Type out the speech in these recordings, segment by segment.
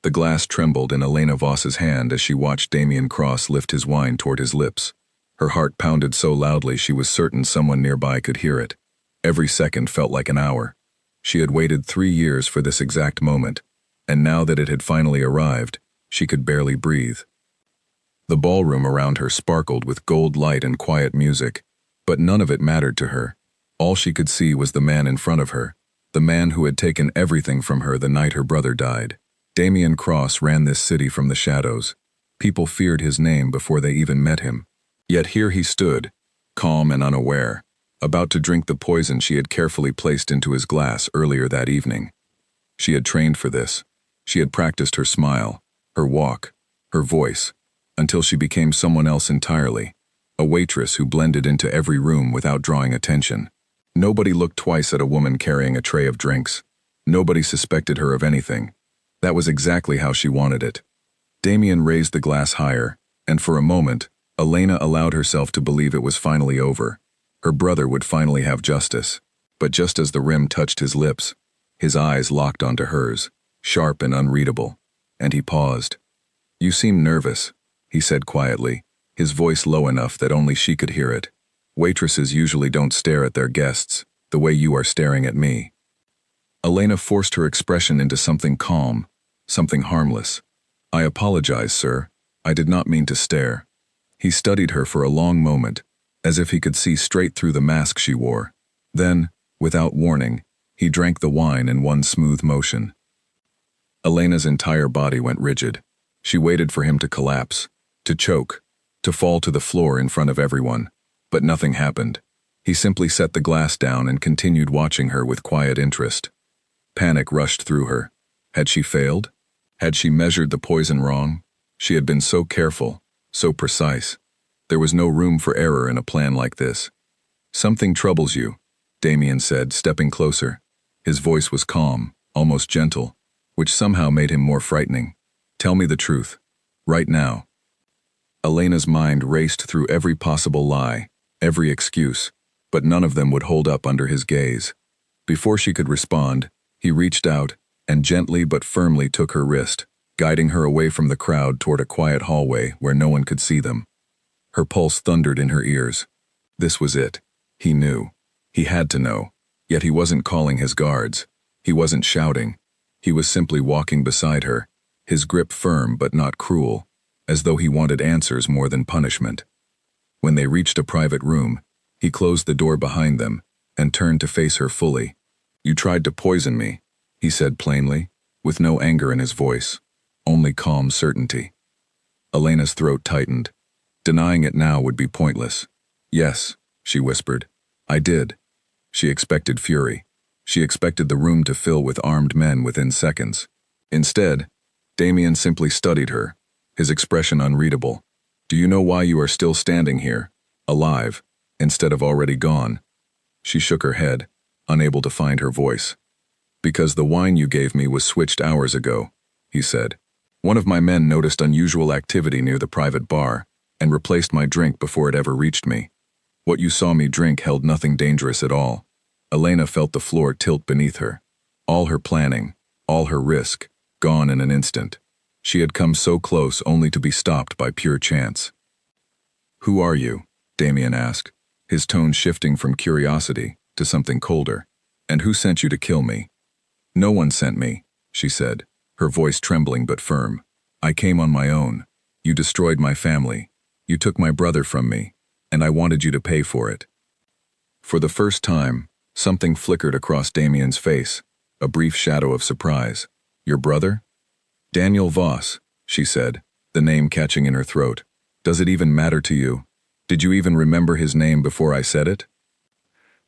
The glass trembled in Elena Voss's hand as she watched Damien Cross lift his wine toward his lips. Her heart pounded so loudly she was certain someone nearby could hear it. Every second felt like an hour. She had waited 3 years for this exact moment, and now that it had finally arrived, she could barely breathe. The ballroom around her sparkled with gold light and quiet music, but none of it mattered to her. All she could see was the man in front of her, the man who had taken everything from her the night her brother died. Damien Cross ran this city from the shadows. People feared his name before they even met him. Yet here he stood, calm and unaware, about to drink the poison she had carefully placed into his glass earlier that evening. She had trained for this. She had practiced her smile, her walk, her voice, until she became someone else entirely, a waitress who blended into every room without drawing attention. Nobody looked twice at a woman carrying a tray of drinks. Nobody suspected her of anything. That was exactly how she wanted it. Damien raised the glass higher, and for a moment, Elena allowed herself to believe it was finally over. Her brother would finally have justice. But just as the rim touched his lips, his eyes locked onto hers, sharp and unreadable, and he paused. "You seem nervous," he said quietly, his voice low enough that only she could hear it. "Waitresses usually don't stare at their guests the way you are staring at me." Elena forced her expression into something calm, something harmless. "I apologize, sir. I did not mean to stare." He studied her for a long moment, as if he could see straight through the mask she wore. Then, without warning, he drank the wine in one smooth motion. Elena's entire body went rigid. She waited for him to collapse, to choke, to fall to the floor in front of everyone. But nothing happened. He simply set the glass down and continued watching her with quiet interest. Panic rushed through her. Had she failed? Had she measured the poison wrong? She had been so careful, so precise. There was no room for error in a plan like this. "Something troubles you," Damien said, stepping closer. His voice was calm, almost gentle, which somehow made him more frightening. "Tell me the truth. Right now." Elena's mind raced through every possible lie, every excuse, but none of them would hold up under his gaze. Before she could respond, he reached out and gently but firmly took her wrist, guiding her away from the crowd toward a quiet hallway where no one could see them. Her pulse thundered in her ears. This was it. He knew. He had to know. Yet he wasn't calling his guards. He wasn't shouting. He was simply walking beside her, his grip firm but not cruel, as though he wanted answers more than punishment. When they reached a private room, he closed the door behind them and turned to face her fully. "You tried to poison me," he said plainly, with no anger in his voice, only calm certainty. Elena's throat tightened. Denying it now would be pointless. "Yes," she whispered. "I did." She expected fury. She expected the room to fill with armed men within seconds. Instead, Damien simply studied her, his expression unreadable. "Do you know why you are still standing here, alive, instead of already gone?" She shook her head, unable to find her voice. "Because the wine you gave me was switched hours ago," he said. "One of my men noticed unusual activity near the private bar and replaced my drink before it ever reached me. What you saw me drink held nothing dangerous at all." Elena felt the floor tilt beneath her. All her planning, all her risk, gone in an instant. She had come so close only to be stopped by pure chance. "Who are you?" Damien asked, his tone shifting from curiosity to something colder. "And who sent you to kill me?" "No one sent me," she said, her voice trembling but firm. "I came on my own. You destroyed my family. You took my brother from me, and I wanted you to pay for it." For the first time, something flickered across Damien's face, a brief shadow of surprise. "Your brother?" "Daniel Voss," she said, the name catching in her throat. "Does it even matter to you? Did you even remember his name before I said it?"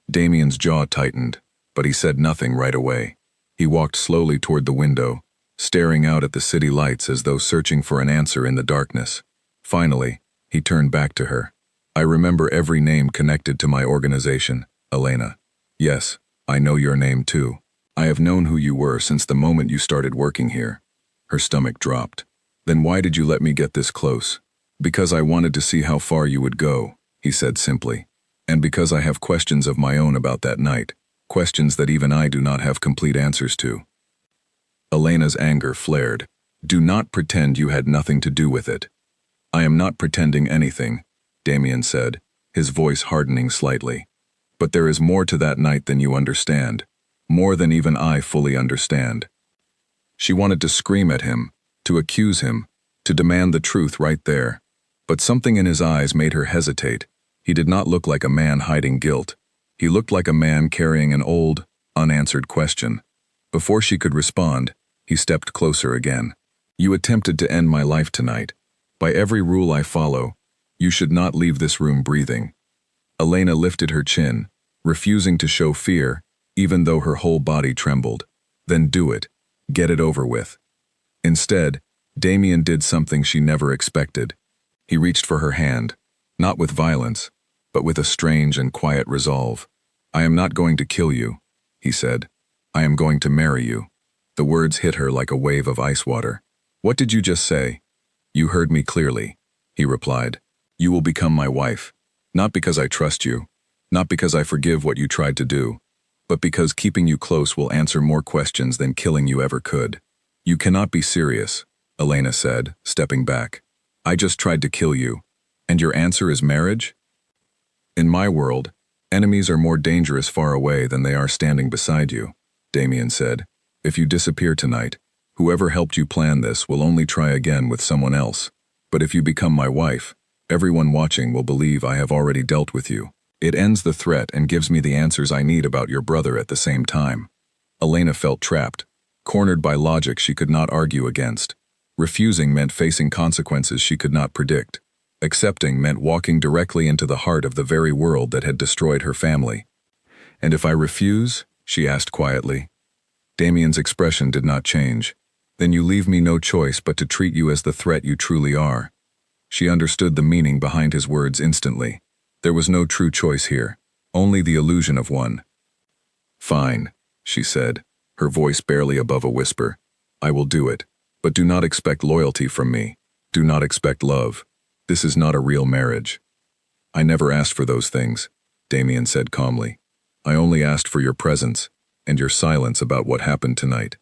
Damien's jaw tightened, but he said nothing right away. He walked slowly toward the window, staring out at the city lights as though searching for an answer in the darkness. Finally, he turned back to her. "I remember every name connected to my organization, Elena. Yes, I know your name too. I have known who you were since the moment you started working here." Her stomach dropped. "Then why did you let me get this close?" "Because I wanted to see how far you would go," he said simply. "And because I have questions of my own about that night, questions that even I do not have complete answers to." Elena's anger flared. Do not pretend you had nothing to do with it. I am not pretending anything, Damien said, his voice hardening slightly. But there is more to that night than you understand. More than even I fully understand. She wanted to scream at him, to accuse him, to demand the truth right there. But something in his eyes made her hesitate. He did not look like a man hiding guilt. He looked like a man carrying an old, unanswered question. Before she could respond, he stepped closer again. You attempted to end my life tonight. By every rule I follow, you should not leave this room breathing. Elena lifted her chin, refusing to show fear, even though her whole body trembled. Then do it. Get it over with. Instead, Damien did something she never expected. He reached for her hand, not with violence, but with a strange and quiet resolve. I am not going to kill you, he said. I am going to marry you. The words hit her like a wave of ice water. What did you just say? You heard me clearly, he replied. You will become my wife. Not because I trust you, not because I forgive what you tried to do, but because keeping you close will answer more questions than killing you ever could. You cannot be serious, Elena said, stepping back. I just tried to kill you. And your answer is marriage? In my world, enemies are more dangerous far away than they are standing beside you, Damien said. If you disappear tonight, whoever helped you plan this will only try again with someone else. But if you become my wife, everyone watching will believe I have already dealt with you. It ends the threat and gives me the answers I need about your brother at the same time. Elena felt trapped, cornered by logic she could not argue against. Refusing meant facing consequences she could not predict. Accepting meant walking directly into the heart of the very world that had destroyed her family. And if I refuse? She asked quietly. Damien's expression did not change. Then you leave me no choice but to treat you as the threat you truly are. She understood the meaning behind his words instantly. There was no true choice here, only the illusion of one. Fine, she said, her voice barely above a whisper. I will do it, but do not expect loyalty from me. Do not expect love. This is not a real marriage. I never asked for those things, Damien said calmly. I only asked for your presence and your silence about what happened tonight.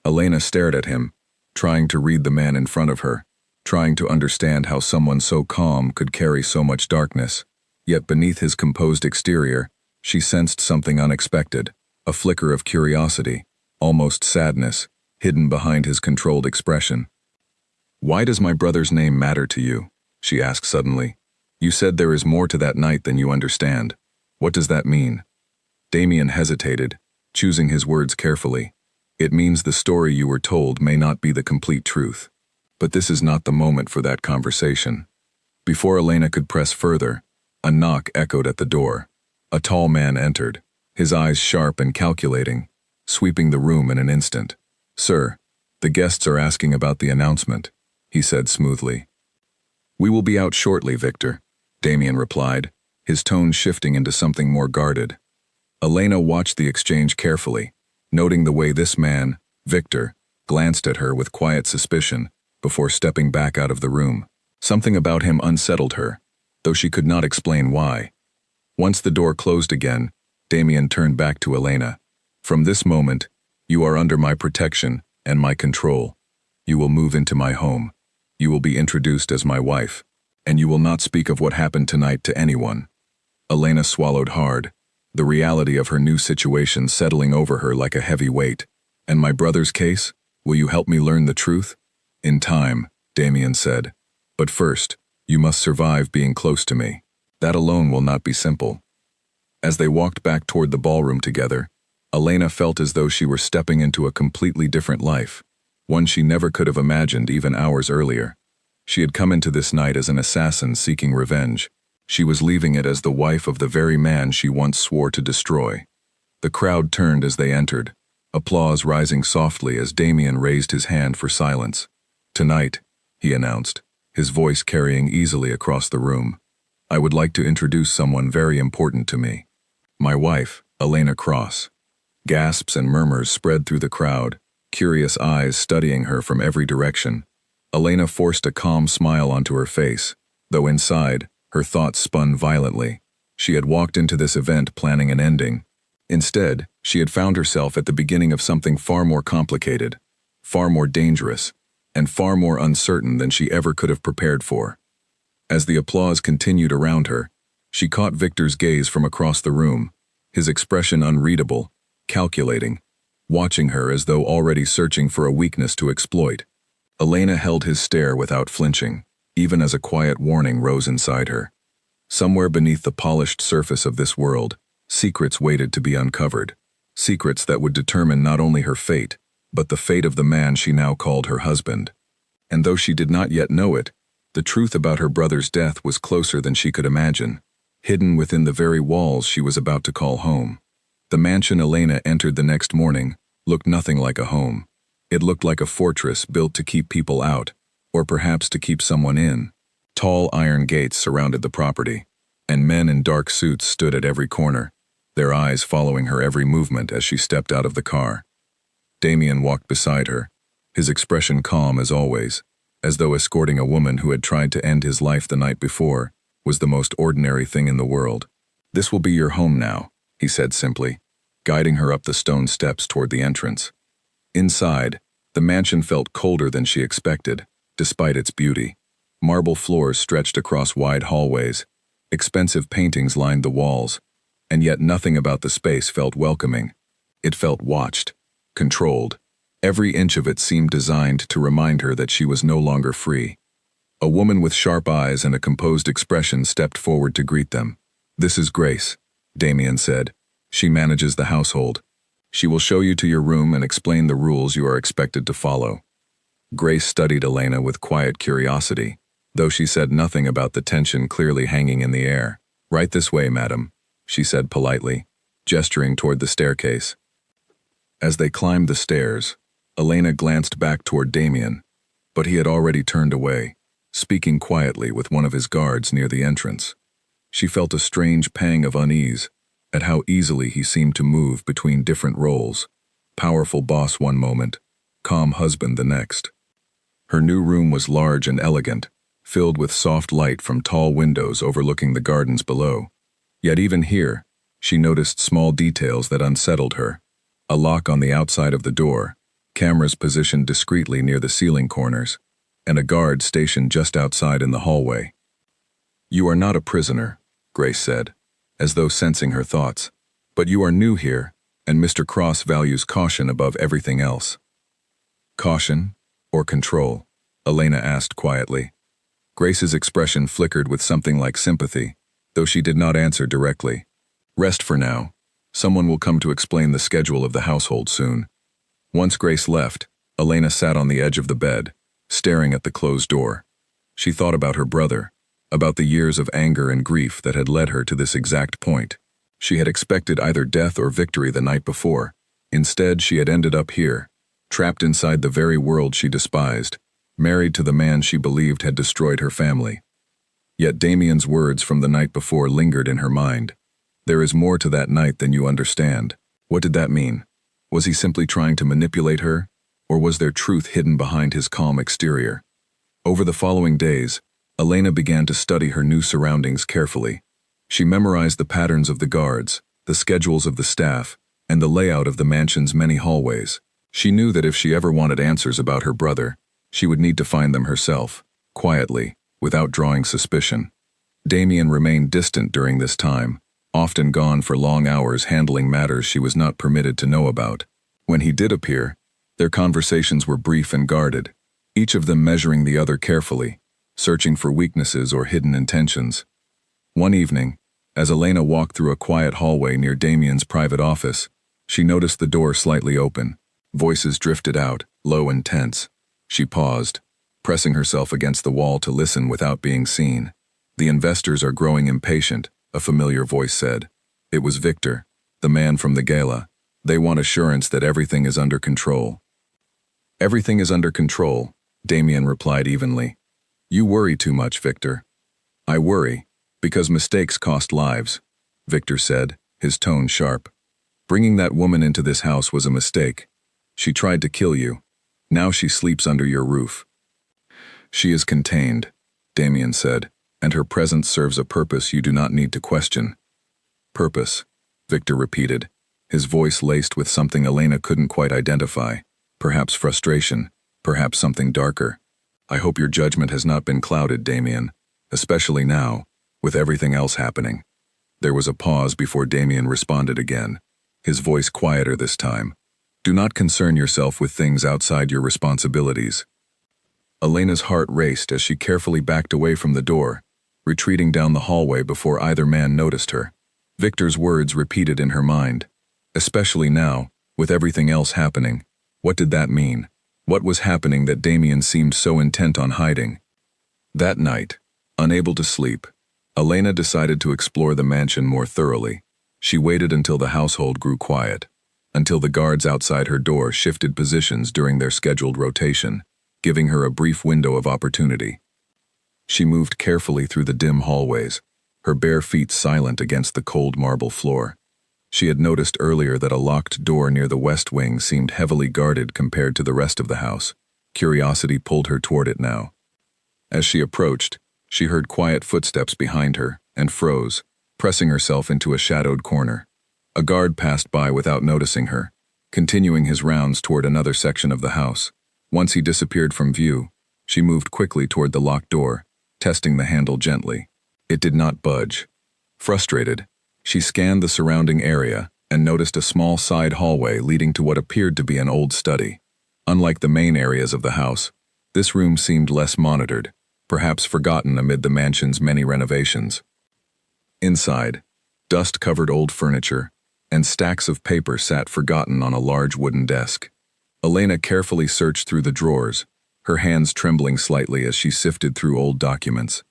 Elena stared at him, trying to read the man in front of her, trying to understand how someone so calm could carry so much darkness. Yet beneath his composed exterior, she sensed something unexpected, a flicker of curiosity, almost sadness, hidden behind his controlled expression. Why does my brother's name matter to you? She asked suddenly. You said there is more to that night than you understand. What does that mean? Damien hesitated, choosing his words carefully. It means the story you were told may not be the complete truth. But this is not the moment for that conversation. Before Elena could press further, a knock echoed at the door. A tall man entered, his eyes sharp and calculating, sweeping the room in an instant. Sir, the guests are asking about the announcement, he said smoothly. We will be out shortly, Victor, Damien replied, his tone shifting into something more guarded. Elena watched the exchange carefully, noting the way this man, Victor, glanced at her with quiet suspicion before stepping back out of the room. Something about him unsettled her, though she could not explain why. Once the door closed again, Damien turned back to Elena. From this moment, you are under my protection and my control. You will move into my home. You will be introduced as my wife, and you will not speak of what happened tonight to anyone. Elena swallowed hard, the reality of her new situation settling over her like a heavy weight. And my brother's case? Will you help me learn the truth? In time, Damien said. But first, you must survive being close to me. That alone will not be simple. As they walked back toward the ballroom together, Elena felt as though she were stepping into a completely different life, one she never could have imagined even hours earlier. She had come into this night as an assassin seeking revenge. She was leaving it as the wife of the very man she once swore to destroy. The crowd turned as they entered, applause rising softly as Damien raised his hand for silence. Tonight, he announced, his voice carrying easily across the room, I would like to introduce someone very important to me. My wife, Elena Cross. Gasps and murmurs spread through the crowd, curious eyes studying her from every direction. Elena forced a calm smile onto her face, though inside, her thoughts spun violently. She had walked into this event planning an ending. Instead, she had found herself at the beginning of something far more complicated, far more dangerous, and far more uncertain than she ever could have prepared for. As the applause continued around her, she caught Victor's gaze from across the room, his expression unreadable, calculating, watching her as though already searching for a weakness to exploit. Elena held his stare without flinching, even as a quiet warning rose inside her. Somewhere beneath the polished surface of this world, secrets waited to be uncovered, secrets that would determine not only her fate, but the fate of the man she now called her husband. And though she did not yet know it, the truth about her brother's death was closer than she could imagine, hidden within the very walls she was about to call home. The mansion Elena entered the next morning looked nothing like a home. It looked like a fortress built to keep people out, or perhaps to keep someone in. Tall iron gates surrounded the property, and men in dark suits stood at every corner, their eyes following her every movement as she stepped out of the car. Damien walked beside her, his expression calm as always, as though escorting a woman who had tried to end his life the night before was the most ordinary thing in the world. "This will be your home now," he said simply, guiding her up the stone steps toward the entrance. Inside, the mansion felt colder than she expected, despite its beauty. Marble floors stretched across wide hallways, expensive paintings lined the walls, and yet nothing about the space felt welcoming. It felt watched, controlled. Every inch of it seemed designed to remind her that she was no longer free. A woman with sharp eyes and a composed expression stepped forward to greet them. "This is Grace," Damien said. "She manages the household. She will show you to your room and explain the rules you are expected to follow." Grace studied Elena with quiet curiosity, though she said nothing about the tension clearly hanging in the air. "Right this way, madam," she said politely, gesturing toward the staircase. As they climbed the stairs, Elena glanced back toward Damien, but he had already turned away, speaking quietly with one of his guards near the entrance. She felt a strange pang of unease at how easily he seemed to move between different roles, powerful boss one moment, calm husband the next. Her new room was large and elegant, filled with soft light from tall windows overlooking the gardens below. Yet even here, she noticed small details that unsettled her. A lock on the outside of the door, cameras positioned discreetly near the ceiling corners, and a guard stationed just outside in the hallway. "You are not a prisoner," Grace said, as though sensing her thoughts, "but you are new here, and Mr. Cross values caution above everything else." "Caution or control?" Elena asked quietly. Grace's expression flickered with something like sympathy, though she did not answer directly. "Rest for now. Someone will come to explain the schedule of the household soon." Once Grace left, Elena sat on the edge of the bed, staring at the closed door. She thought about her brother, about the years of anger and grief that had led her to this exact point. She had expected either death or victory the night before. Instead, she had ended up here, trapped inside the very world she despised, married to the man she believed had destroyed her family. Yet Damien's words from the night before lingered in her mind. "There is more to that night than you understand." What did that mean? Was he simply trying to manipulate her, or was there truth hidden behind his calm exterior? Over the following days, Elena began to study her new surroundings carefully. She memorized the patterns of the guards, the schedules of the staff, and the layout of the mansion's many hallways. She knew that if she ever wanted answers about her brother, she would need to find them herself, quietly, without drawing suspicion. Damien remained distant during this time, often gone for long hours handling matters she was not permitted to know about. When he did appear, their conversations were brief and guarded, each of them measuring the other carefully, searching for weaknesses or hidden intentions. One evening, as Elena walked through a quiet hallway near Damien's private office, she noticed the door slightly open. Voices drifted out, low and tense. She paused, pressing herself against the wall to listen without being seen. "The investors are growing impatient," a familiar voice said. It was Victor, the man from the gala. "They want assurance that everything is under control." "Everything is under control," Damien replied evenly. "You worry too much, Victor." "I worry, because mistakes cost lives," Victor said, his tone sharp. "Bringing that woman into this house was a mistake. She tried to kill you. Now she sleeps under your roof." "She is contained," Damien said, "and her presence serves a purpose you do not need to question." "Purpose," Victor repeated, his voice laced with something Elena couldn't quite identify, perhaps frustration, Perhaps something darker. I hope your judgment has not been clouded, Damien, especially now, with everything else happening. There was a pause before Damien responded again, his voice quieter this time. Do not concern yourself with things outside your responsibilities. Elena's heart raced as she carefully backed away from the door, retreating down the hallway before either man noticed her. Victor's words repeated in her mind. Especially now, with everything else happening. What did that mean? What was happening that Damien seemed so intent on hiding? That night, unable to sleep, Elena decided to explore the mansion more thoroughly. She waited until the household grew quiet, until the guards outside her door shifted positions during their scheduled rotation, giving her a brief window of opportunity. She moved carefully through the dim hallways, her bare feet silent against the cold marble floor. She had noticed earlier that a locked door near the west wing seemed heavily guarded compared to the rest of the house. Curiosity pulled her toward it now. As she approached, she heard quiet footsteps behind her and froze, pressing herself into a shadowed corner. A guard passed by without noticing her, continuing his rounds toward another section of the house. Once he disappeared from view, she moved quickly toward the locked door, testing the handle gently. It did not budge. Frustrated, she scanned the surrounding area and noticed a small side hallway leading to what appeared to be an old study. Unlike the main areas of the house, this room seemed less monitored, perhaps forgotten amid the mansion's many renovations. Inside, dust-covered old furniture and stacks of paper sat forgotten on a large wooden desk. Elena carefully searched through the drawers, her hands trembling slightly as she sifted through old documents.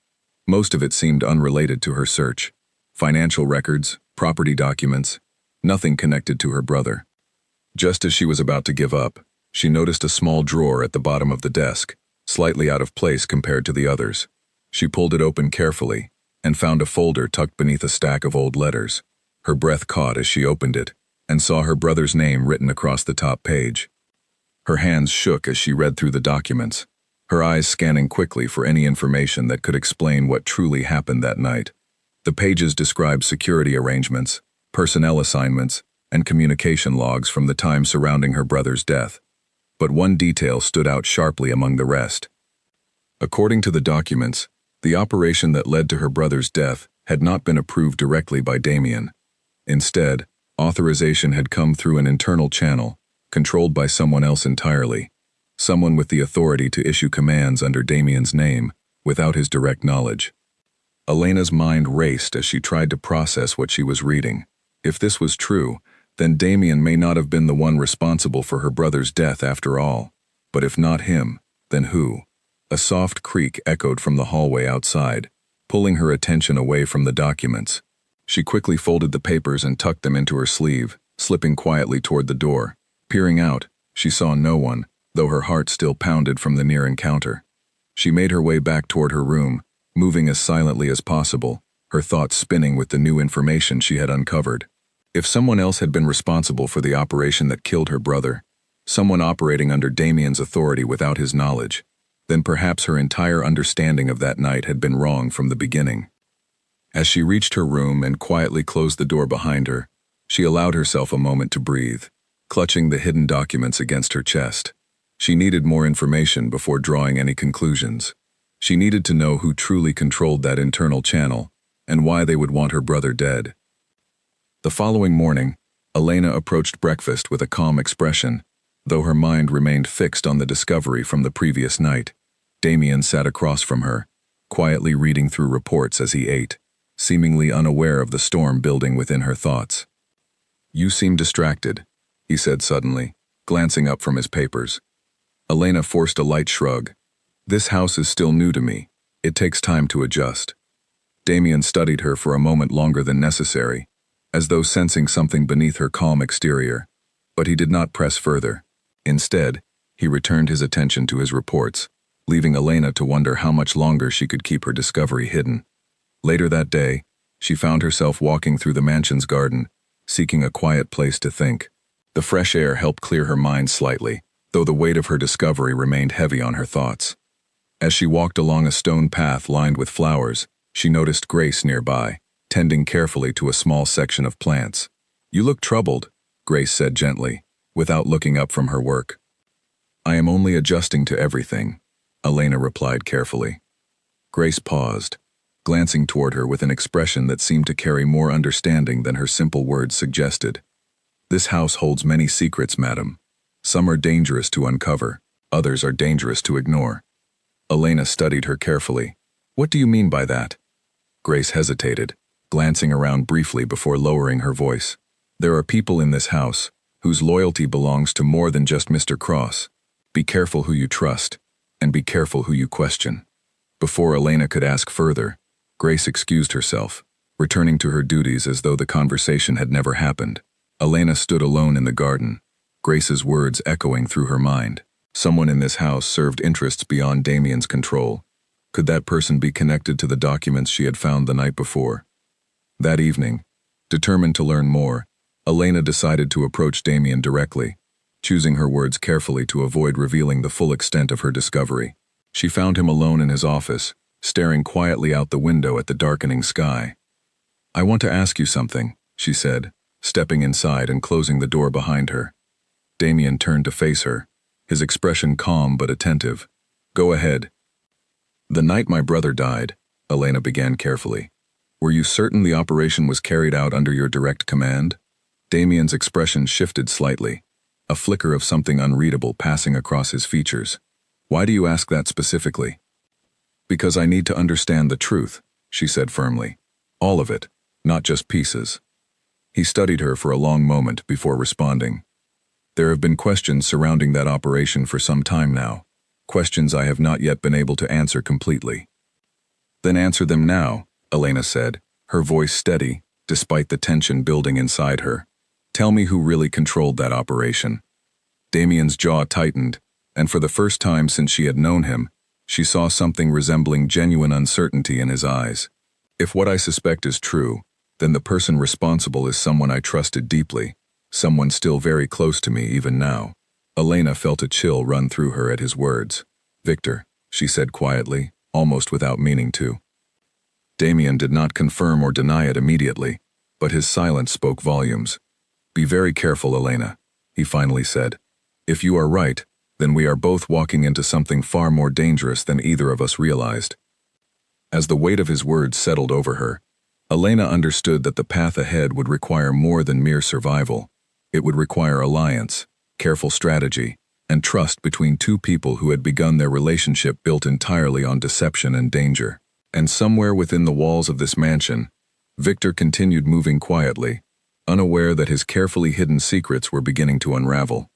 Most of it seemed unrelated to her search. Financial records, property documents, nothing connected to her brother. Just as she was about to give up, she noticed a small drawer at the bottom of the desk, slightly out of place compared to the others. She pulled it open carefully and found a folder tucked beneath a stack of old letters. Her breath caught as she opened it and saw her brother's name written across the top page. Her hands shook as she read through the documents, her eyes scanning quickly for any information that could explain what truly happened that night. The pages described security arrangements, personnel assignments, and communication logs from the time surrounding her brother's death. But one detail stood out sharply among the rest. According to the documents, the operation that led to her brother's death had not been approved directly by Damien. Instead, authorization had come through an internal channel, controlled by someone else entirely, someone with the authority to issue commands under Damien's name, without his direct knowledge. Elena's mind raced as she tried to process what she was reading. If this was true, then Damien may not have been the one responsible for her brother's death after all. But if not him, then who? A soft creak echoed from the hallway outside, pulling her attention away from the documents. She quickly folded the papers and tucked them into her sleeve, slipping quietly toward the door. Peering out, she saw no one, though her heart still pounded from the near encounter. She made her way back toward her room, moving as silently as possible, her thoughts spinning with the new information she had uncovered. If someone else had been responsible for the operation that killed her brother, someone operating under Damien's authority without his knowledge, then perhaps her entire understanding of that night had been wrong from the beginning. As she reached her room and quietly closed the door behind her, she allowed herself a moment to breathe, clutching the hidden documents against her chest. She needed more information before drawing any conclusions. She needed to know who truly controlled that internal channel, and why they would want her brother dead. The following morning, Elena approached breakfast with a calm expression, though her mind remained fixed on the discovery from the previous night. Damien sat across from her, quietly reading through reports as he ate, seemingly unaware of the storm building within her thoughts. "You seem distracted," he said suddenly, glancing up from his papers. Elena forced a light shrug. "This house is still new to me. It takes time to adjust." Damien studied her for a moment longer than necessary, as though sensing something beneath her calm exterior, but he did not press further. Instead, he returned his attention to his reports, leaving Elena to wonder how much longer she could keep her discovery hidden. Later that day, she found herself walking through the mansion's garden, seeking a quiet place to think. The fresh air helped clear her mind slightly, though the weight of her discovery remained heavy on her thoughts. As she walked along a stone path lined with flowers, she noticed Grace nearby, tending carefully to a small section of plants. "You look troubled," Grace said gently, without looking up from her work. I am only adjusting to everything, Elena replied carefully. Grace paused, glancing toward her with an expression that seemed to carry more understanding than her simple words suggested. This house holds many secrets, madam. Some are dangerous to uncover, others are dangerous to ignore. Elena studied her carefully. What do you mean by that? Grace hesitated, glancing around briefly before lowering her voice. There are people in this house whose loyalty belongs to more than just Mr. Cross. Be careful who you trust, and be careful who you question. Before Elena could ask further, Grace excused herself, returning to her duties as though the conversation had never happened. Elena stood alone in the garden, Grace's words echoing through her mind. Someone in this house served interests beyond Damien's control. Could that person be connected to the documents she had found the night before? That evening, determined to learn more, Elena decided to approach Damien directly, choosing her words carefully to avoid revealing the full extent of her discovery. She found him alone in his office, staring quietly out the window at the darkening sky. I want to ask you something, she said, stepping inside and closing the door behind her. Damien turned to face her, his expression calm but attentive. Go ahead. The night my brother died, Elena began carefully. Were you certain the operation was carried out under your direct command? Damien's expression shifted slightly, a flicker of something unreadable passing across his features. Why do you ask that specifically? Because I need to understand the truth, she said firmly. All of it, not just pieces. He studied her for a long moment before responding. There have been questions surrounding that operation for some time now, questions I have not yet been able to answer completely. Then answer them now, Elena said, her voice steady, despite the tension building inside her. Tell me who really controlled that operation. Damien's jaw tightened, and for the first time since she had known him, she saw something resembling genuine uncertainty in his eyes. If what I suspect is true, then the person responsible is someone I trusted deeply, someone still very close to me even now. Elena felt a chill run through her at his words. Victor, she said quietly, almost without meaning to. Damien did not confirm or deny it immediately, but his silence spoke volumes. Be very careful, Elena, he finally said. If you are right, then we are both walking into something far more dangerous than either of us realized. As the weight of his words settled over her, Elena understood that the path ahead would require more than mere survival. It would require alliance, careful strategy, and trust between two people who had begun their relationship built entirely on deception and danger. And somewhere within the walls of this mansion, Victor continued moving quietly, unaware that his carefully hidden secrets were beginning to unravel.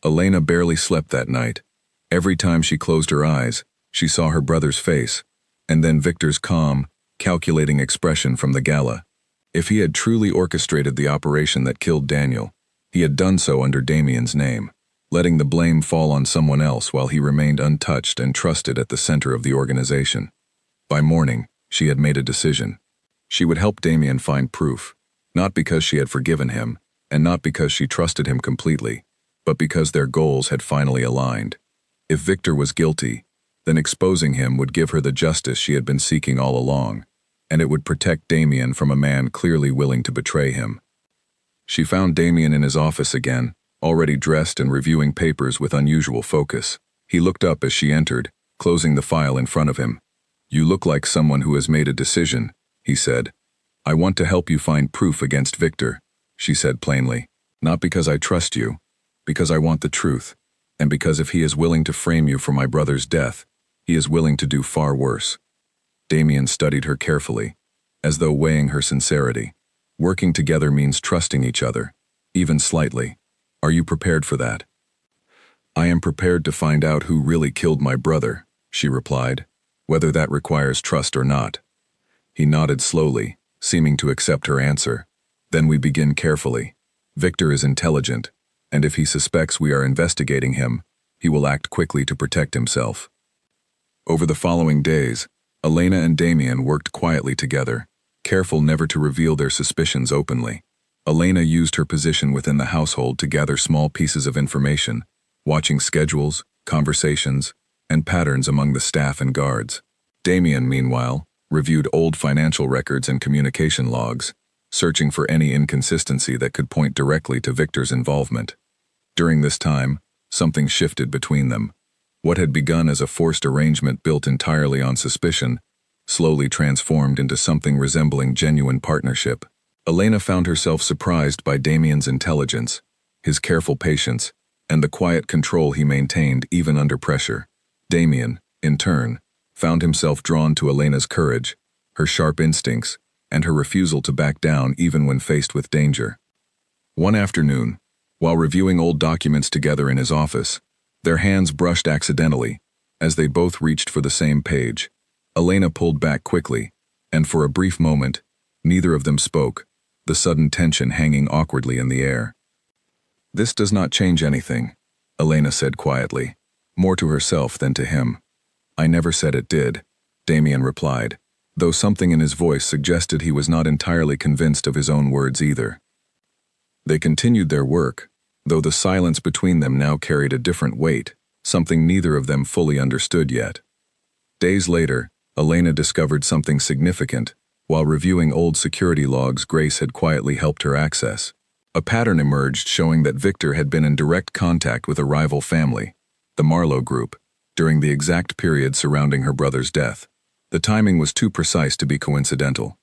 Elena barely slept that night. Every time she closed her eyes, she saw her brother's face, and then Victor's calm, calculating expression from the gala. If he had truly orchestrated the operation that killed Daniel, he had done so under Damien's name, letting the blame fall on someone else while he remained untouched and trusted at the center of the organization. By morning, she had made a decision. She would help Damien find proof, not because she had forgiven him, and not because she trusted him completely, but because their goals had finally aligned. If Victor was guilty, then exposing him would give her the justice she had been seeking all along, and it would protect Damien from a man clearly willing to betray him. She found Damien in his office again, already dressed and reviewing papers with unusual focus. He looked up as she entered, closing the file in front of him. You look like someone who has made a decision, he said. I want to help you find proof against Victor, she said plainly. Not because I trust you, because I want the truth, and because if he is willing to frame you for my brother's death, he is willing to do far worse. Damien studied her carefully, as though weighing her sincerity. Working together means trusting each other, even slightly. Are you prepared for that? I am prepared to find out who really killed my brother, she replied, whether that requires trust or not. He nodded slowly, seeming to accept her answer. Then we begin carefully. Victor is intelligent, and if he suspects we are investigating him, he will act quickly to protect himself. Over the following days, Elena and Damien worked quietly together, careful never to reveal their suspicions openly. Elena used her position within the household to gather small pieces of information, watching schedules, conversations, and patterns among the staff and guards. Damien, meanwhile, reviewed old financial records and communication logs, searching for any inconsistency that could point directly to Victor's involvement. During this time, Something shifted between them. What had begun as a forced arrangement built entirely on suspicion slowly transformed into something resembling genuine partnership. Elena found herself surprised by Damien's intelligence, his careful patience, and the quiet control he maintained even under pressure. Damien, in turn, found himself drawn to Elena's courage, her sharp instincts, and her refusal to back down even when faced with danger. One afternoon, while reviewing old documents together in his office, their hands brushed accidentally as they both reached for the same page. Elena pulled back quickly, and for a brief moment, neither of them spoke, the sudden tension hanging awkwardly in the air. "This does not change anything," Elena said quietly, more to herself than to him. "I never said it did," Damien replied, though something in his voice suggested he was not entirely convinced of his own words either. They continued their work, though the silence between them now carried a different weight, something neither of them fully understood yet. Days later, Elena discovered something significant. While reviewing old security logs Grace had quietly helped her access. A pattern emerged showing that Victor had been in direct contact with a rival family, the Marlowe Group, during the exact period surrounding her brother's death. The timing was too precise to be coincidental.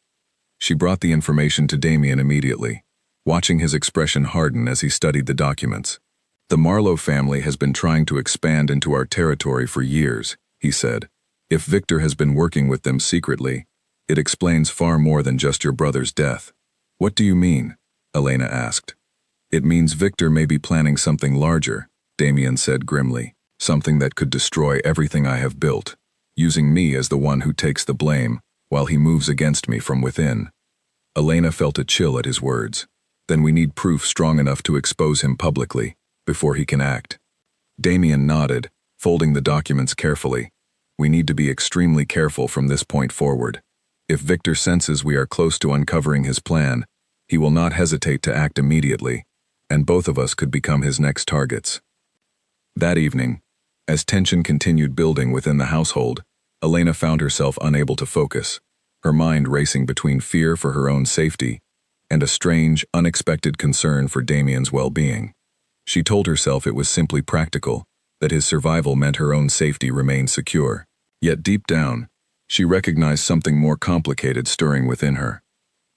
She brought the information to Damien immediately, watching his expression harden as he studied the documents. "The Marlowe family has been trying to expand into our territory for years," he said. "If Victor has been working with them secretly, it explains far more than just your brother's death." "What do you mean?" Elena asked. "It means Victor may be planning something larger," Damien said grimly. "Something that could destroy everything I have built, using me as the one who takes the blame while he moves against me from within." Elena felt a chill at his words. "Then we need proof strong enough to expose him publicly, before he can act." Damien nodded, folding the documents carefully. "We need to be extremely careful from this point forward. If Victor senses we are close to uncovering his plan, he will not hesitate to act immediately, and both of us could become his next targets." That evening, as tension continued building within the household, Elena found herself unable to focus, her mind racing between fear for her own safety and a strange, unexpected concern for Damien's well-being. She told herself it was simply practical, that his survival meant her own safety remained secure. Yet deep down, she recognized something more complicated stirring within her.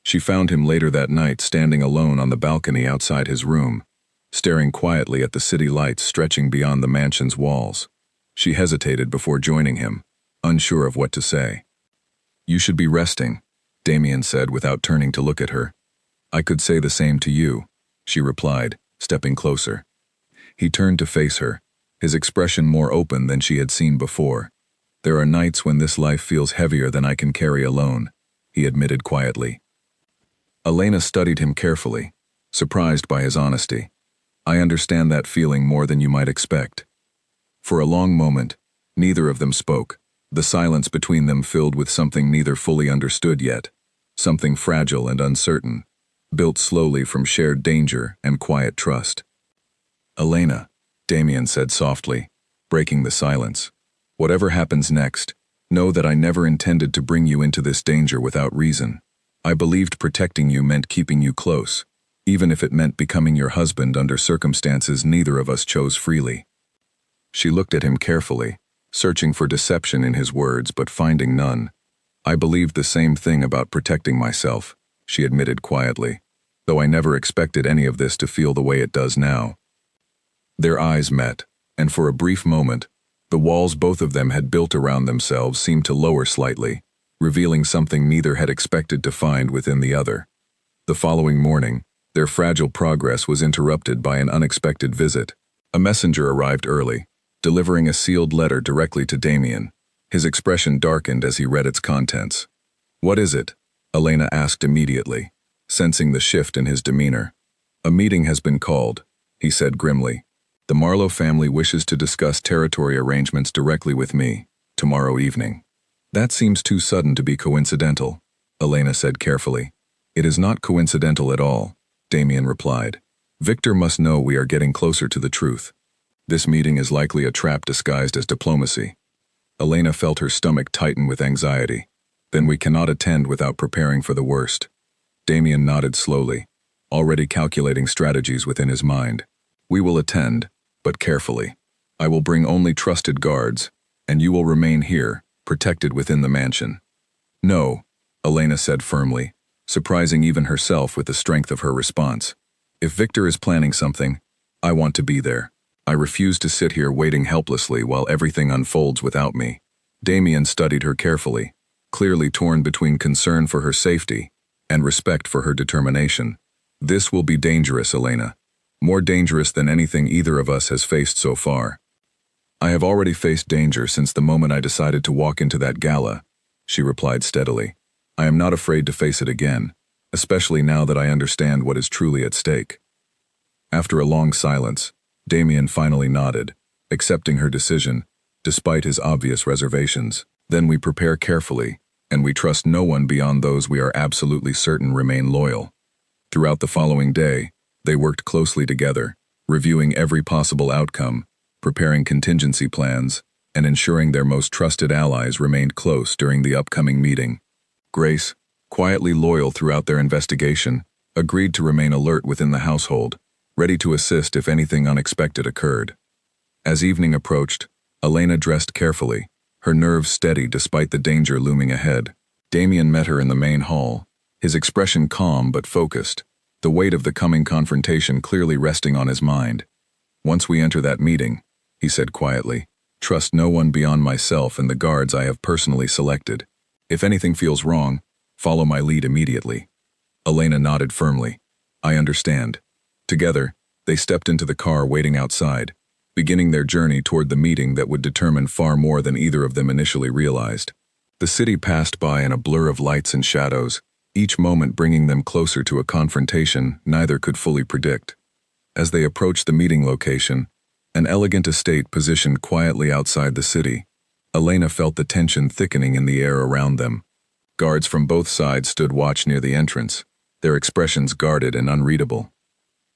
She found him later that night standing alone on the balcony outside his room, staring quietly at the city lights stretching beyond the mansion's walls. She hesitated before joining him, unsure of what to say. "You should be resting," Damien said without turning to look at her. "I could say the same to you," she replied, stepping closer. He turned to face her, his expression more open than she had seen before. "There are nights when this life feels heavier than I can carry alone," he admitted quietly. Elena studied him carefully, surprised by his honesty. "I understand that feeling more than you might expect." For a long moment, neither of them spoke, the silence between them filled with something neither fully understood yet, something fragile and uncertain, built slowly from shared danger and quiet trust. "Elena," Damien said softly, breaking the silence, "whatever happens next, know that I never intended to bring you into this danger without reason. I believed protecting you meant keeping you close, even if it meant becoming your husband under circumstances neither of us chose freely." She looked at him carefully, searching for deception in his words but finding none. "I believed the same thing about protecting myself," she admitted quietly, "though I never expected any of this to feel the way it does now." Their eyes met, and for a brief moment, the walls both of them had built around themselves seemed to lower slightly, revealing something neither had expected to find within the other. The following morning, their fragile progress was interrupted by an unexpected visit. A messenger arrived early, delivering a sealed letter directly to Damien. His expression darkened as he read its contents. "What is it?" Elena asked immediately, sensing the shift in his demeanor. "A meeting has been called," he said grimly. "The Marlowe family wishes to discuss territory arrangements directly with me, tomorrow evening." "That seems too sudden to be coincidental," Elena said carefully. "It is not coincidental at all," Damien replied. "Victor must know we are getting closer to the truth. This meeting is likely a trap disguised as diplomacy." Elena felt her stomach tighten with anxiety. "Then we cannot attend without preparing for the worst." Damien nodded slowly, already calculating strategies within his mind. "We will attend, but carefully. I will bring only trusted guards, and you will remain here, protected within the mansion." "No," Elena said firmly, surprising even herself with the strength of her response. "If Victor is planning something, I want to be there. I refuse to sit here waiting helplessly while everything unfolds without me." Damien studied her carefully, clearly torn between concern for her safety and respect for her determination. "This will be dangerous, Elena. More dangerous than anything either of us has faced so far." "I have already faced danger since the moment I decided to walk into that gala," she replied steadily. "I am not afraid to face it again, especially now that I understand what is truly at stake." After a long silence, Damien finally nodded, accepting her decision, despite his obvious reservations. "Then we prepare carefully, and we trust no one beyond those we are absolutely certain remain loyal." Throughout the following day, they worked closely together, reviewing every possible outcome, preparing contingency plans, and ensuring their most trusted allies remained close during the upcoming meeting. Grace, quietly loyal throughout their investigation, agreed to remain alert within the household, ready to assist if anything unexpected occurred. As evening approached, Elena dressed carefully, her nerves steady despite the danger looming ahead. Damien met her in the main hall, his expression calm but focused, the weight of the coming confrontation clearly resting on his mind. "Once we enter that meeting," he said quietly, "trust no one beyond myself and the guards I have personally selected. If anything feels wrong, follow my lead immediately." Elena nodded firmly. "I understand." Together, they stepped into the car waiting outside, beginning their journey toward the meeting that would determine far more than either of them initially realized. The city passed by in a blur of lights and shadows, each moment bringing them closer to a confrontation neither could fully predict. As they approached the meeting location, an elegant estate positioned quietly outside the city, Elena felt the tension thickening in the air around them. Guards from both sides stood watch near the entrance, their expressions guarded and unreadable.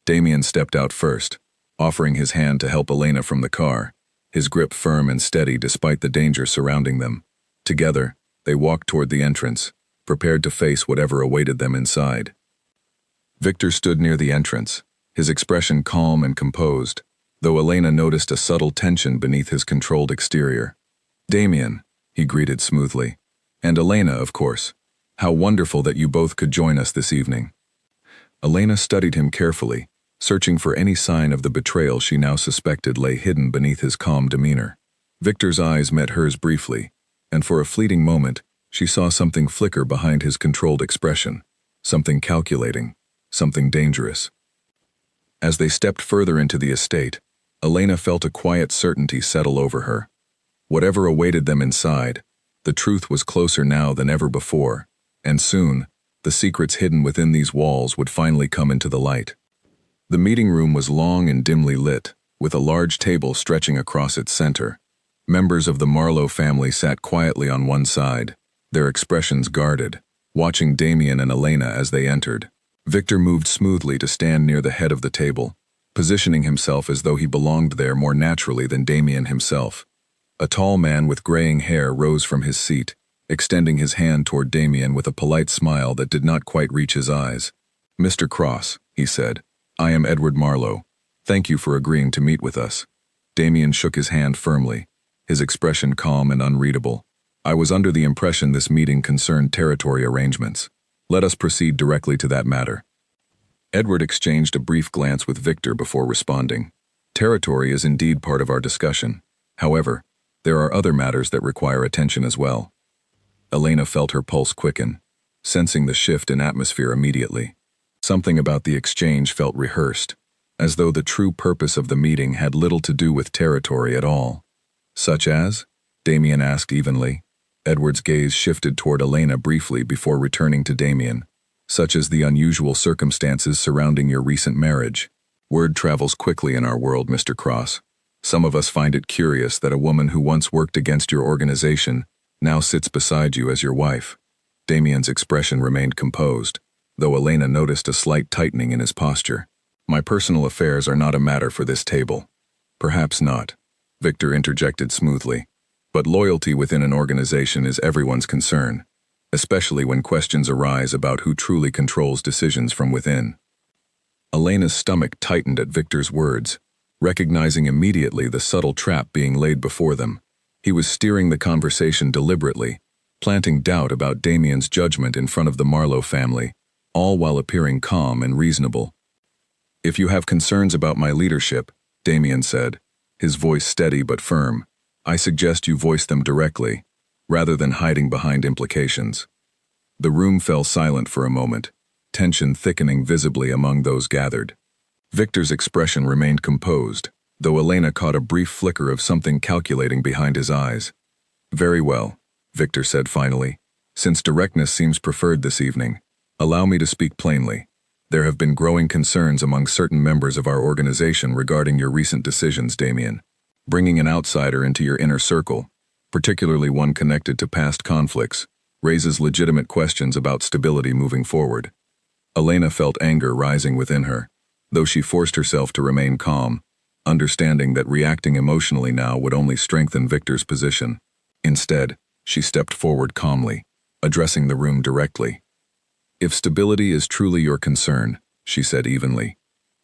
Damien stepped out first, offering his hand to help Elena from the car, his grip firm and steady despite the danger surrounding them. Together, they walked toward the entrance, prepared to face whatever awaited them inside. Victor stood near the entrance, his expression calm and composed, though Elena noticed a subtle tension beneath his controlled exterior. "Damien," he greeted smoothly. "And Elena, of course. How wonderful that you both could join us this evening." Elena studied him carefully, searching for any sign of the betrayal she now suspected lay hidden beneath his calm demeanor. Victor's eyes met hers briefly, and for a fleeting moment, she saw something flicker behind his controlled expression, something calculating, something dangerous. As they stepped further into the estate, Elena felt a quiet certainty settle over her. Whatever awaited them inside, the truth was closer now than ever before, and soon, the secrets hidden within these walls would finally come into the light. The meeting room was long and dimly lit, with a large table stretching across its center. Members of the Marlowe family sat quietly on one side, their expressions guarded, watching Damien and Elena as they entered. Victor moved smoothly to stand near the head of the table, positioning himself as though he belonged there more naturally than Damien himself. A tall man with graying hair rose from his seat, extending his hand toward Damien with a polite smile that did not quite reach his eyes. "Mr. Cross," he said, "I am Edward Marlowe. Thank you for agreeing to meet with us." Damien shook his hand firmly, his expression calm and unreadable. "I was under the impression this meeting concerned territory arrangements. Let us proceed directly to that matter." Edward exchanged a brief glance with Victor before responding. "Territory is indeed part of our discussion. However, there are other matters that require attention as well." Elena felt her pulse quicken, sensing the shift in atmosphere immediately. Something about the exchange felt rehearsed, as though the true purpose of the meeting had little to do with territory at all. "Such as?" Damien asked evenly. Edward's gaze shifted toward Elena briefly before returning to Damien. "Such as the unusual circumstances surrounding your recent marriage. Word travels quickly in our world, Mr. Cross. Some of us find it curious that a woman who once worked against your organization now sits beside you as your wife." Damien's expression remained composed, though Elena noticed a slight tightening in his posture. "My personal affairs are not a matter for this table." "Perhaps not," Victor interjected smoothly. "But loyalty within an organization is everyone's concern, especially when questions arise about who truly controls decisions from within." Elena's stomach tightened at Victor's words, recognizing immediately the subtle trap being laid before them. He was steering the conversation deliberately, planting doubt about Damien's judgment in front of the Marlowe family, all while appearing calm and reasonable. "If you have concerns about my leadership," Damien said, his voice steady but firm, "I suggest you voice them directly, rather than hiding behind implications." The room fell silent for a moment, tension thickening visibly among those gathered. Victor's expression remained composed, though Elena caught a brief flicker of something calculating behind his eyes. "Very well," Victor said finally. "Since directness seems preferred this evening, allow me to speak plainly. There have been growing concerns among certain members of our organization regarding your recent decisions, Damien. Bringing an outsider into your inner circle, particularly one connected to past conflicts, raises legitimate questions about stability moving forward." Elena felt anger rising within her, though she forced herself to remain calm, understanding that reacting emotionally now would only strengthen Victor's position. Instead, she stepped forward calmly, addressing the room directly. "If stability is truly your concern," she said evenly,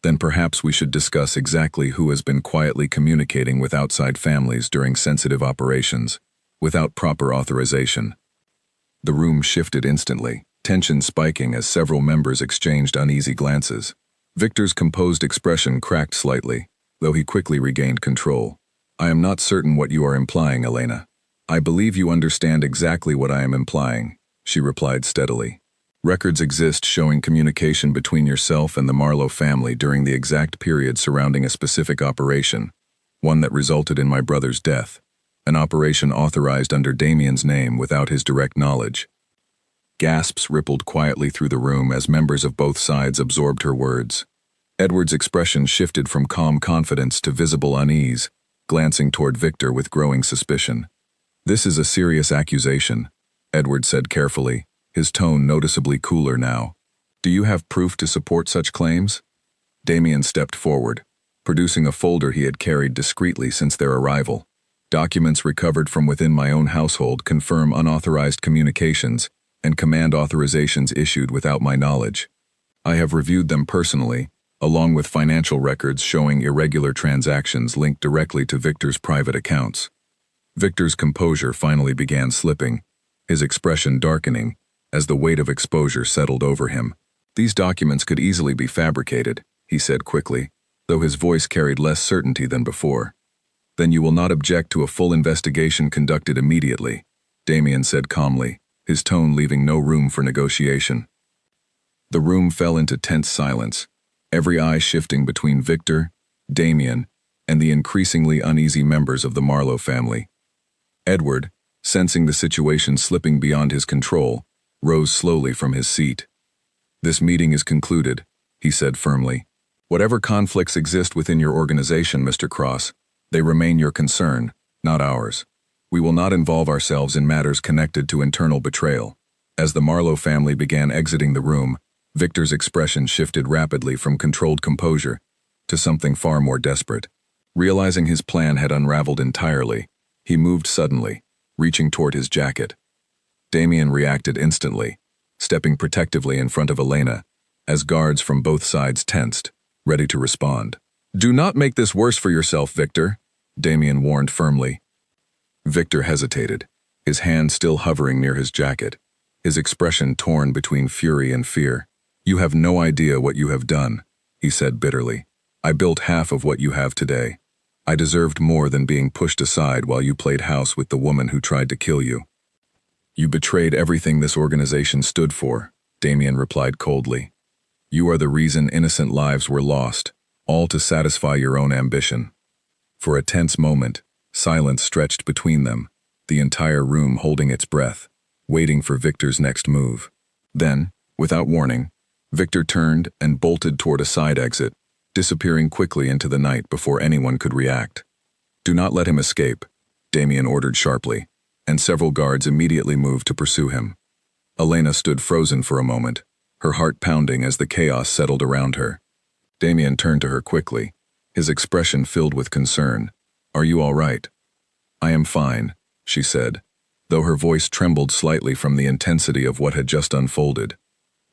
"then perhaps we should discuss exactly who has been quietly communicating with outside families during sensitive operations, without proper authorization." The room shifted instantly, tension spiking as several members exchanged uneasy glances. Victor's composed expression cracked slightly, though he quickly regained control. "I am not certain what you are implying, Elena." "I believe you understand exactly what I am implying," she replied steadily. "Records exist showing communication between yourself and the Marlowe family during the exact period surrounding a specific operation, one that resulted in my brother's death, an operation authorized under Damien's name without his direct knowledge." Gasps rippled quietly through the room as members of both sides absorbed her words. Edward's expression shifted from calm confidence to visible unease, glancing toward Victor with growing suspicion. "This is a serious accusation," Edward said carefully, his tone noticeably cooler now. "Do you have proof to support such claims?" Damien stepped forward, producing a folder he had carried discreetly since their arrival. "Documents recovered from within my own household confirm unauthorized communications and command authorizations issued without my knowledge. I have reviewed them personally, along with financial records showing irregular transactions linked directly to Victor's private accounts." Victor's composure finally began slipping, his expression darkening as the weight of exposure settled over him. "These documents could easily be fabricated," he said quickly, though his voice carried less certainty than before. "Then you will not object to a full investigation conducted immediately," Damien said calmly, his tone leaving no room for negotiation. The room fell into tense silence, every eye shifting between Victor, Damien, and the increasingly uneasy members of the Marlowe family. Edward, sensing the situation slipping beyond his control, rose slowly from his seat. "This meeting is concluded," he said firmly. "Whatever conflicts exist within your organization, Mr. Cross, they remain your concern, not ours. We will not involve ourselves in matters connected to internal betrayal." As the Marlowe family began exiting the room, Victor's expression shifted rapidly from controlled composure to something far more desperate. Realizing his plan had unraveled entirely, he moved suddenly, reaching toward his jacket. Damien reacted instantly, stepping protectively in front of Elena, as guards from both sides tensed, ready to respond. "Do not make this worse for yourself, Victor," Damien warned firmly. Victor hesitated, his hand still hovering near his jacket, his expression torn between fury and fear. "You have no idea what you have done," he said bitterly. "I built half of what you have today. I deserved more than being pushed aside while you played house with the woman who tried to kill you." "You betrayed everything this organization stood for," Damien replied coldly. "You are the reason innocent lives were lost, all to satisfy your own ambition." For a tense moment, silence stretched between them, the entire room holding its breath, waiting for Victor's next move. Then, without warning, Victor turned and bolted toward a side exit, disappearing quickly into the night before anyone could react. "Do not let him escape," Damien ordered sharply, and several guards immediately moved to pursue him. Elena stood frozen for a moment, her heart pounding as the chaos settled around her. Damien turned to her quickly, his expression filled with concern. "Are you all right?" "I am fine," she said, though her voice trembled slightly from the intensity of what had just unfolded.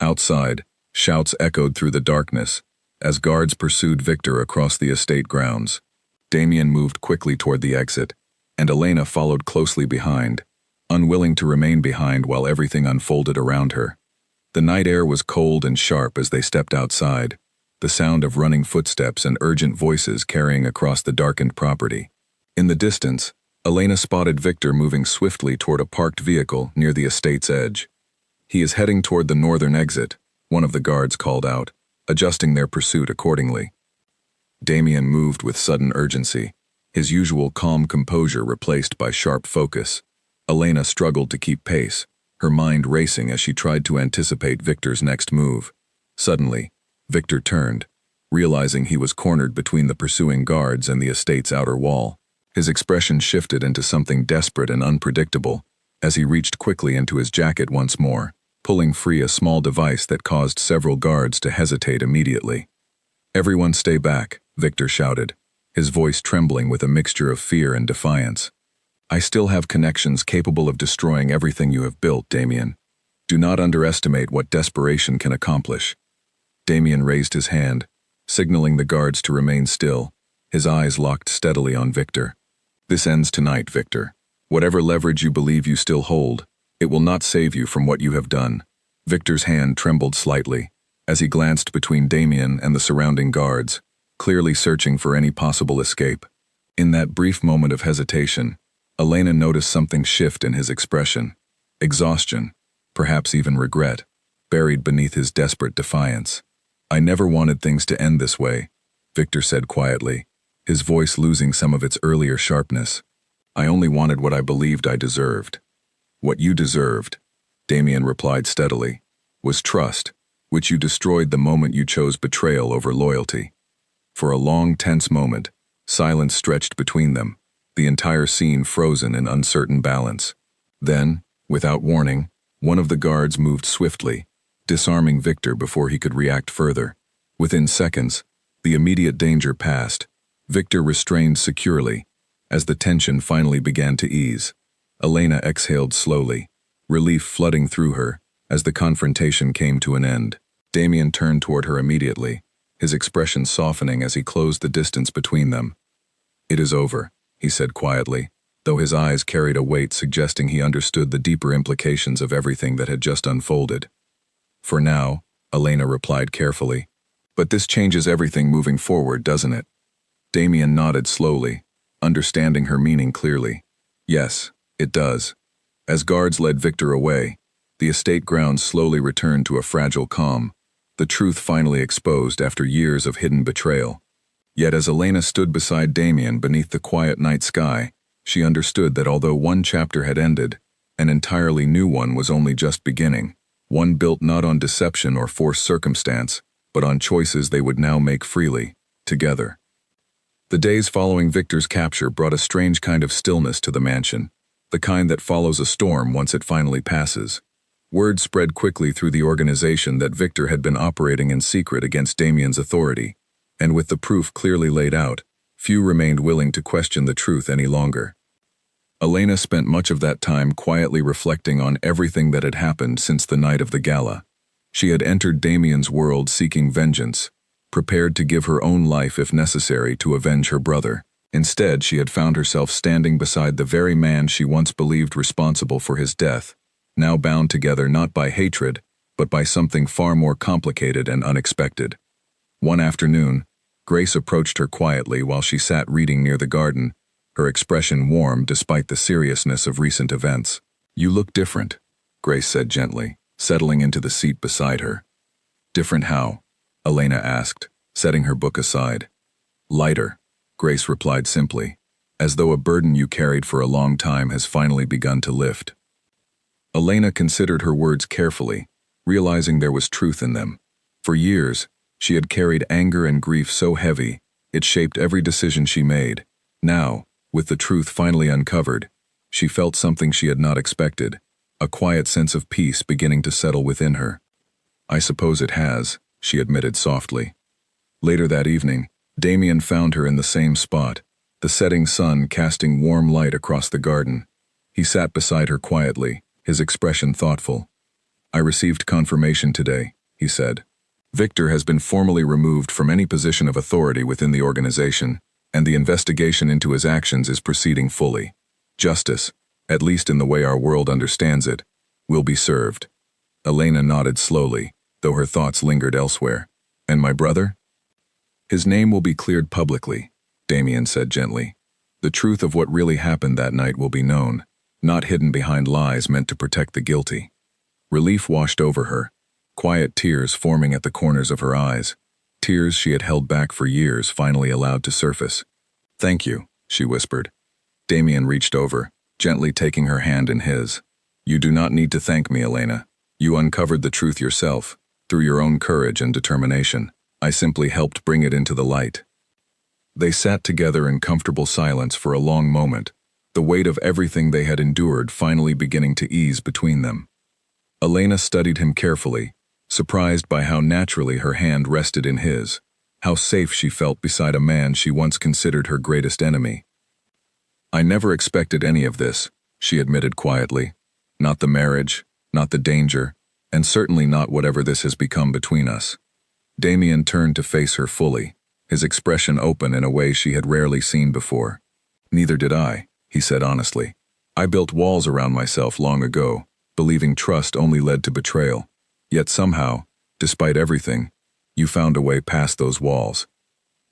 Outside, shouts echoed through the darkness, as guards pursued Victor across the estate grounds. Damien moved quickly toward the exit, and Elena followed closely behind, unwilling to remain behind while everything unfolded around her. The night air was cold and sharp as they stepped outside, the sound of running footsteps and urgent voices carrying across the darkened property. In the distance, Elena spotted Victor moving swiftly toward a parked vehicle near the estate's edge. "He is heading toward the northern exit," one of the guards called out, adjusting their pursuit accordingly. Damien moved with sudden urgency, his usual calm composure replaced by sharp focus. Elena struggled to keep pace, her mind racing as she tried to anticipate Victor's next move. Suddenly, Victor turned, realizing he was cornered between the pursuing guards and the estate's outer wall. His expression shifted into something desperate and unpredictable as he reached quickly into his jacket once more, pulling free a small device that caused several guards to hesitate immediately. "Everyone stay back," Victor shouted, his voice trembling with a mixture of fear and defiance. "I still have connections capable of destroying everything you have built, Damien. Do not underestimate what desperation can accomplish." Damien raised his hand, signaling the guards to remain still, his eyes locked steadily on Victor. "This ends tonight, Victor. Whatever leverage you believe you still hold, it will not save you from what you have done." Victor's hand trembled slightly as he glanced between Damien and the surrounding guards, clearly searching for any possible escape. In that brief moment of hesitation, Elena noticed something shift in his expression. Exhaustion, perhaps even regret, buried beneath his desperate defiance. "I never wanted things to end this way," Victor said quietly, his voice losing some of its earlier sharpness. "I only wanted what I believed I deserved." "What you deserved," Damien replied steadily, "was trust, which you destroyed the moment you chose betrayal over loyalty." For a long, tense moment, silence stretched between them, the entire scene frozen in uncertain balance. Then, without warning, one of the guards moved swiftly, disarming Victor before he could react further. Within seconds, the immediate danger passed, Victor restrained securely. As the tension finally began to ease, Elena exhaled slowly, relief flooding through her as the confrontation came to an end. Damien turned toward her immediately, his expression softening as he closed the distance between them. "It is over," he said quietly, though his eyes carried a weight suggesting he understood the deeper implications of everything that had just unfolded. "For now," Elena replied carefully. "But this changes everything moving forward, doesn't it?" Damien nodded slowly, understanding her meaning clearly. "Yes, it does." As guards led Victor away, the estate grounds slowly returned to a fragile calm, the truth finally exposed after years of hidden betrayal. Yet as Elena stood beside Damien beneath the quiet night sky, she understood that although one chapter had ended, an entirely new one was only just beginning, one built not on deception or forced circumstance, but on choices they would now make freely, together. The days following Victor's capture brought a strange kind of stillness to the mansion, the kind that follows a storm once it finally passes. Word spread quickly through the organization that Victor had been operating in secret against Damien's authority, and with the proof clearly laid out, few remained willing to question the truth any longer. Elena spent much of that time quietly reflecting on everything that had happened since the night of the gala. She had entered Damien's world seeking vengeance, prepared to give her own life if necessary to avenge her brother. Instead, she had found herself standing beside the very man she once believed responsible for his death, now bound together not by hatred, but by something far more complicated and unexpected. One afternoon, Grace approached her quietly while she sat reading near the garden, her expression warm despite the seriousness of recent events. "You look different," Grace said gently, settling into the seat beside her. "Different how?" Elena asked, setting her book aside. "Lighter," Grace replied simply, "as though a burden you carried for a long time has finally begun to lift." Elena considered her words carefully, realizing there was truth in them. For years, she had carried anger and grief so heavy, it shaped every decision she made. Now, with the truth finally uncovered, she felt something she had not expected, a quiet sense of peace beginning to settle within her. "I suppose it has," she admitted softly. Later that evening, Damien found her in the same spot, the setting sun casting warm light across the garden. He sat beside her quietly, his expression thoughtful. "I received confirmation today," he said. Victor has been formally removed from any position of authority within the organization, and the investigation into his actions is proceeding fully. Justice, at least in the way our world understands it, will be served. Elena nodded slowly, though her thoughts lingered elsewhere. And my brother? His name will be cleared publicly, Damien said gently. The truth of what really happened that night will be known, not hidden behind lies meant to protect the guilty. Relief washed over her, quiet tears forming at the corners of her eyes, tears she had held back for years finally allowed to surface. Thank you, she whispered. Damien reached over, gently taking her hand in his. You do not need to thank me, Elena. You uncovered the truth yourself, through your own courage and determination. I simply helped bring it into the light. They sat together in comfortable silence for a long moment, the weight of everything they had endured finally beginning to ease between them. Elena studied him carefully, surprised by how naturally her hand rested in his, how safe she felt beside a man she once considered her greatest enemy. I never expected any of this, she admitted quietly. Not the marriage, not the danger, and certainly not whatever this has become between us. Damien turned to face her fully, his expression open in a way she had rarely seen before. Neither did I, he said honestly. I built walls around myself long ago, believing trust only led to betrayal. Yet somehow, despite everything, you found a way past those walls.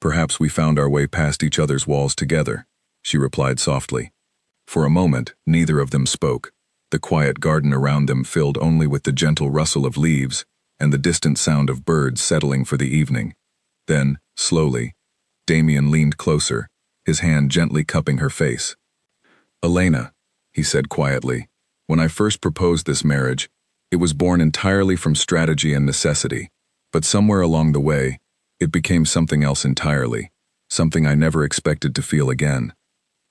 Perhaps we found our way past each other's walls together, she replied softly. For a moment, neither of them spoke, the quiet garden around them filled only with the gentle rustle of leaves and the distant sound of birds settling for the evening. Then, slowly, Damien leaned closer, his hand gently cupping her face. Elena, he said quietly, when I first proposed this marriage, it was born entirely from strategy and necessity, but somewhere along the way, it became something else entirely, something I never expected to feel again.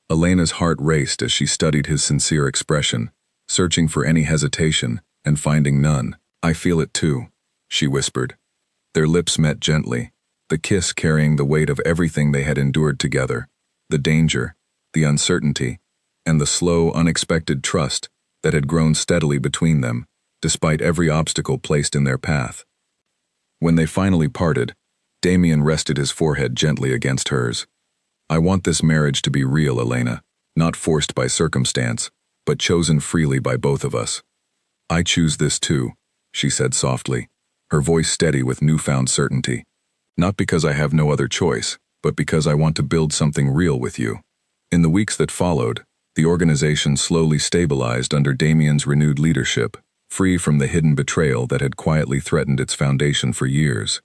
Elena's heart raced as she studied his sincere expression, searching for any hesitation and finding none. I feel it too, she whispered. Their lips met gently, the kiss carrying the weight of everything they had endured together, the danger, the uncertainty, and the slow, unexpected trust that had grown steadily between them, despite every obstacle placed in their path. When they finally parted, Damien rested his forehead gently against hers. I want this marriage to be real, Elena, not forced by circumstance, but chosen freely by both of us. I choose this too, she said softly, her voice steady with newfound certainty. Not because I have no other choice, but because I want to build something real with you. In the weeks that followed, the organization slowly stabilized under Damien's renewed leadership, free from the hidden betrayal that had quietly threatened its foundation for years.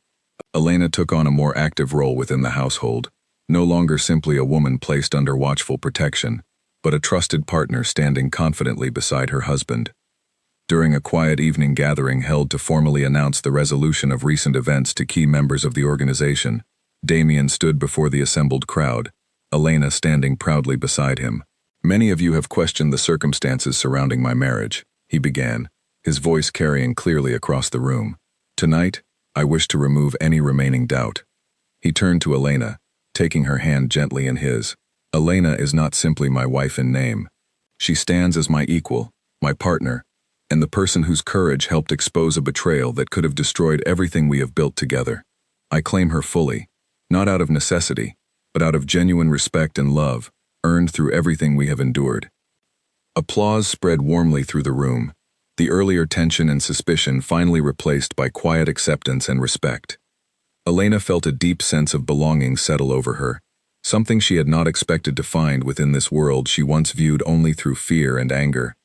Elena took on a more active role within the household, no longer simply a woman placed under watchful protection, but a trusted partner standing confidently beside her husband. During a quiet evening gathering held to formally announce the resolution of recent events to key members of the organization, Damien stood before the assembled crowd, Elena standing proudly beside him. Many of you have questioned the circumstances surrounding my marriage, he began, his voice carrying clearly across the room. Tonight, I wish to remove any remaining doubt. He turned to Elena, taking her hand gently in his. Elena is not simply my wife in name. She stands as my equal, my partner, and the person whose courage helped expose a betrayal that could have destroyed everything we have built together. I claim her fully, not out of necessity, but out of genuine respect and love, earned through everything we have endured. Applause spread warmly through the room, the earlier tension and suspicion finally replaced by quiet acceptance and respect. Elena felt a deep sense of belonging settle over her, something she had not expected to find within this world she once viewed only through fear and anger.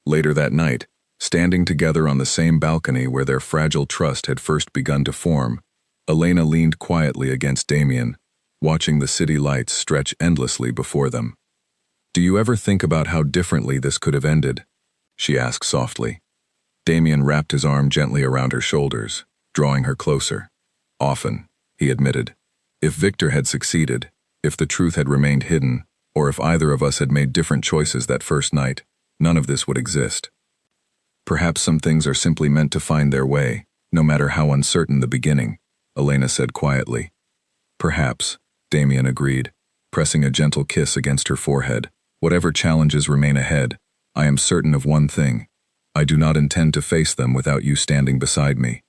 Later that night, standing together on the same balcony where their fragile trust had first begun to form, Elena leaned quietly against Damien, watching the city lights stretch endlessly before them. Do you ever think about how differently this could have ended? She asked softly. Damien wrapped his arm gently around her shoulders, drawing her closer. Often, he admitted. If Victor had succeeded, if the truth had remained hidden, or if either of us had made different choices that first night, none of this would exist. Perhaps some things are simply meant to find their way, no matter how uncertain the beginning, Elena said quietly. Perhaps, Damien agreed, pressing a gentle kiss against her forehead. Whatever challenges remain ahead, I am certain of one thing. I do not intend to face them without you standing beside me.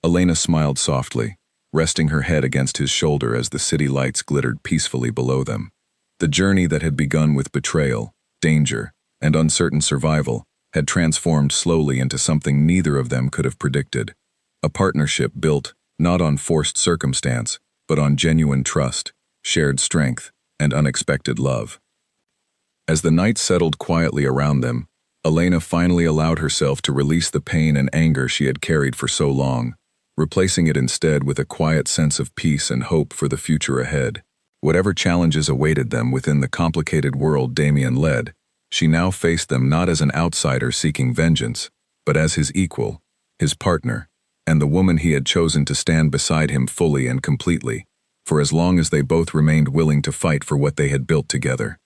Elena smiled softly, resting her head against his shoulder as the city lights glittered peacefully below them. The journey that had begun with betrayal, danger, and uncertain survival had transformed slowly into something neither of them could have predicted. A partnership built not on forced circumstance, but on genuine trust, shared strength, and unexpected love. As the night settled quietly around them, Elena finally allowed herself to release the pain and anger she had carried for so long, replacing it instead with a quiet sense of peace and hope for the future ahead. Whatever challenges awaited them within the complicated world Damien led, she now faced them not as an outsider seeking vengeance, but as his equal, his partner, and the woman he had chosen to stand beside him fully and completely, for as long as they both remained willing to fight for what they had built together.